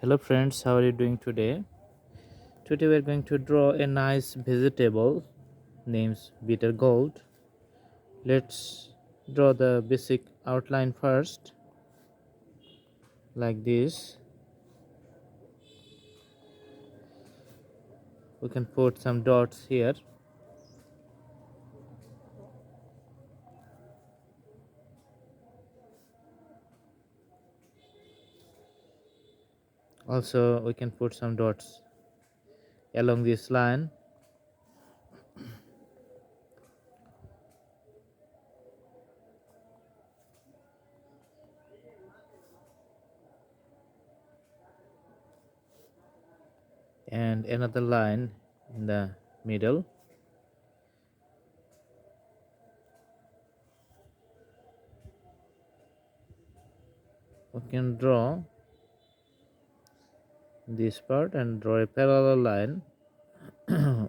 Hello friends, how are you doing today? Today we are going to draw a nice vegetable named bitter gourd. Let's draw the basic outline first, like this. We can put some dots here. Also, we can put some dots along this line. And another line in the middle. We can draw this part and draw a parallel line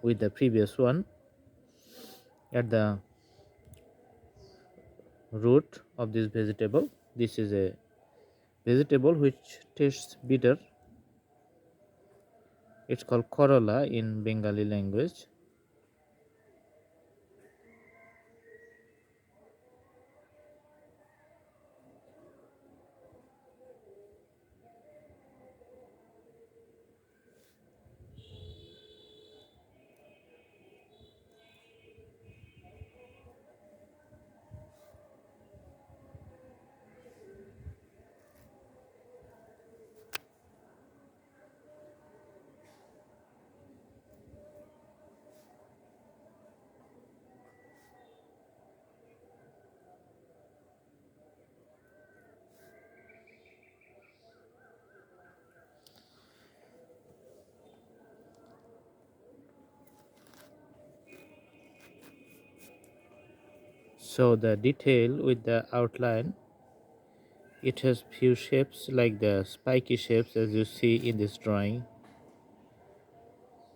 with the previous one at the root of this vegetable. This is a vegetable which tastes bitter. It's called Corolla in Bengali language. So the detail with the outline, it has few shapes like the spiky shapes as you see in this drawing.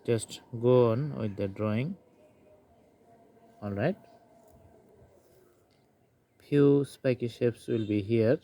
Just go on with the drawing. All right. Few spiky shapes will be here.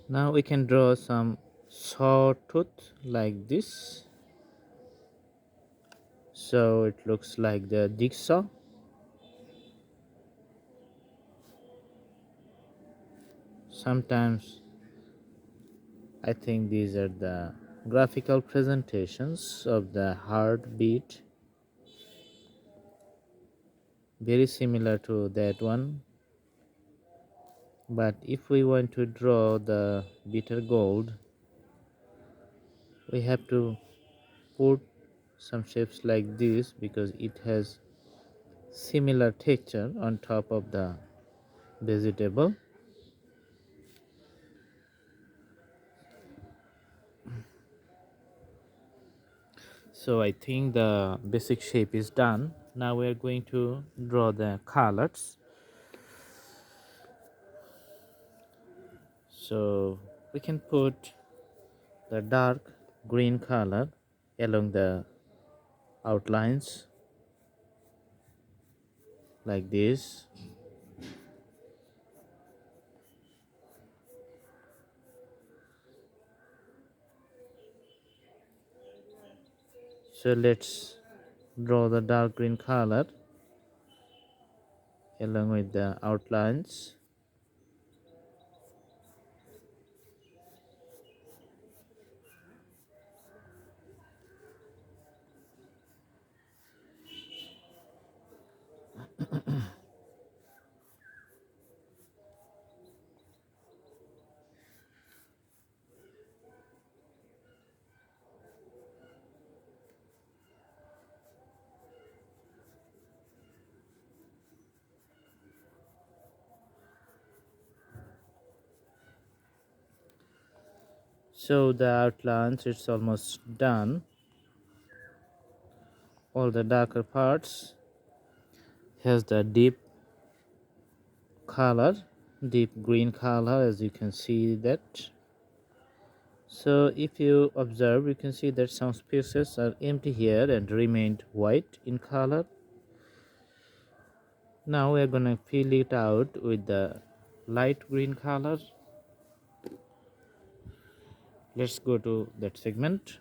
Now we can draw some sawtooth like this. So it looks like the jigsaw. Sometimes I think these are the graphical presentations of the heartbeat, very similar to that one. But if we want to draw the bitter gold, we have to put some shapes like this because it has similar texture on top of the vegetable. So I think the basic shape is done. Now we are going to draw the colors. So we can put the dark green color along the outlines like this. So let's draw the dark green color along with the outlines. So the outlines, it's almost done. All the darker parts has the color deep green color, as you can see that. So if you observe, you can see that some spaces are empty here and remained white in color. Now we are going to fill it out with the light green color. Let's go to that segment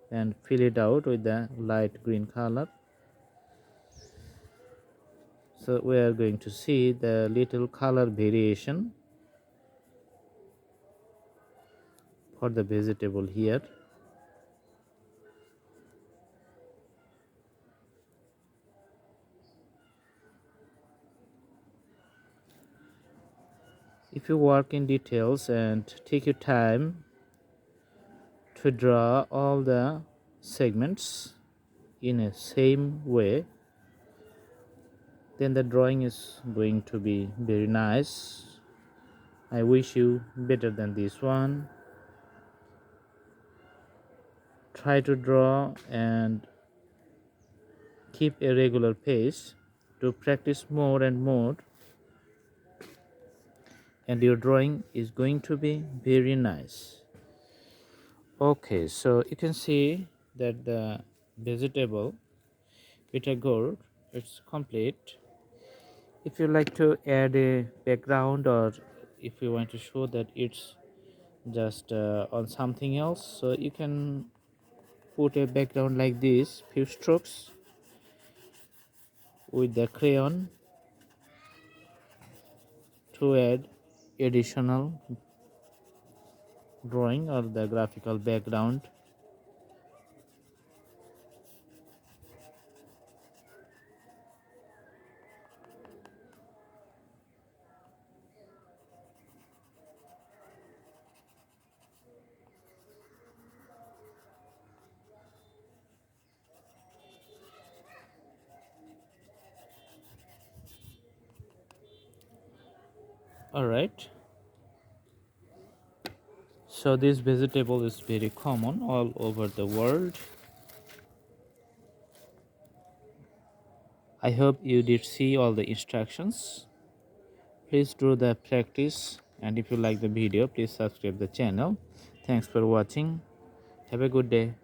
and fill it out with the light green color. So we are going to see the little color variation for the vegetable here. If you work in details and take your time to draw all the segments in a same way, then the drawing is going to be very nice. I wish you better than this one. Try to draw and keep a regular pace to practice more and more, and your drawing is going to be very nice. Okay, so you can see that the vegetable bitter gourd, it's complete. If you like to add a background, or if you want to show that it's just on something else, so you can put a background like this, few strokes with the crayon to add additional drawing or the graphical background. All right, so this vegetable is very common all over the world. I hope you did see all the instructions. Please do the practice, and if you like the video, please subscribe the channel. Thanks for watching. Have a good day.